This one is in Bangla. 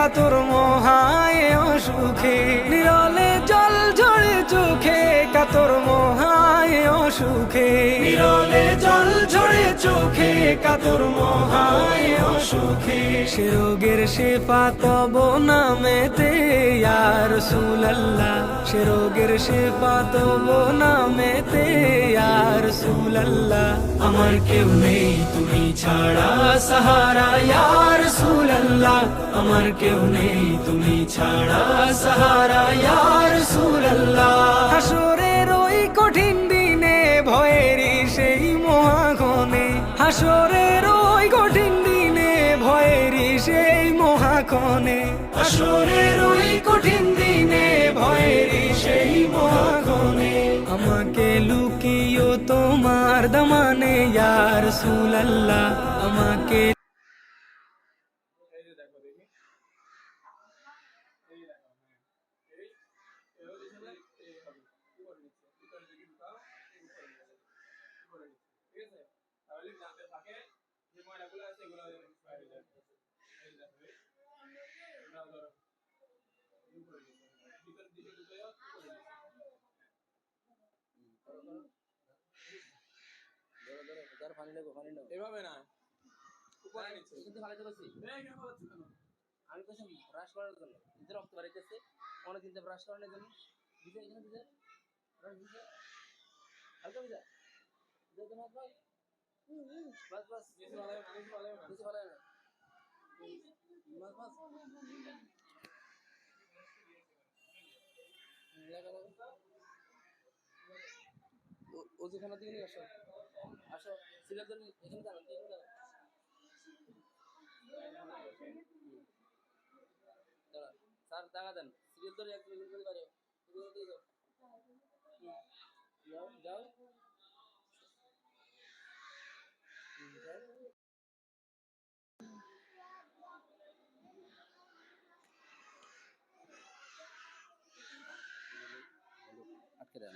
কাতর মহায় অসুখে, নিরলে জল ঝরে চোখে কাতর মহায় অসুখে, নিরলে জল ঝরে চোখে কাতর মহায় অসুখে। সে রোগের শেফা তব নামেতে ইয়া রাসূলুল্লাহ, সে রোগের শেফা তব নামেতে ইয়া রাসূলুল্লাহ। আমার কেউ নেই তুমি ছাড়া সাহারা ইয়া রাসূলুল্লাহ, আমার কেউ নেই তুমি ছাড়া সাহারা ইয়া রাসূলুল্লাহ। হাসরের ওই কঠিন দিনে ভয়েরই সেই মহাক্ষণে, হাসরের ওই কঠিন দিনে ভয়েরই সেই মহাক্ষণে, হাসরের ওই কঠিন দিনে ভয়েরই সেই মহাক্ষণে। আমাকে লুকিও তোমার দামানে ইয়া রাসূলুল্লাহ, আমাকে এভাবে না উপরে নিচে কিন্তু ভালো তো বলছি আমি কইছি ব্রাশ করার জন্য কিন্তু রক্ত বাড়াইতেছে অনেক দিন ব্রাশ করানোর জন্য দিতে এখানে দিতে ব্রাশ দিতে হালকা দিতে দিতে না ভাই বাস বাস নিচে ভালো না নিচে ভালো না বাস বাস লাগা লাগা ও যেখানে দিকে নিয়ে আসো আসো সিলেট দিন এখানে দাঁড়ান এখানে দাঁড়ান দাঁড়ান স্যার টাকা দেন সিলেট ধরে এক মিনিট করে পারে এগুলো দিয়ে যাও যাও যাও আটকে দেন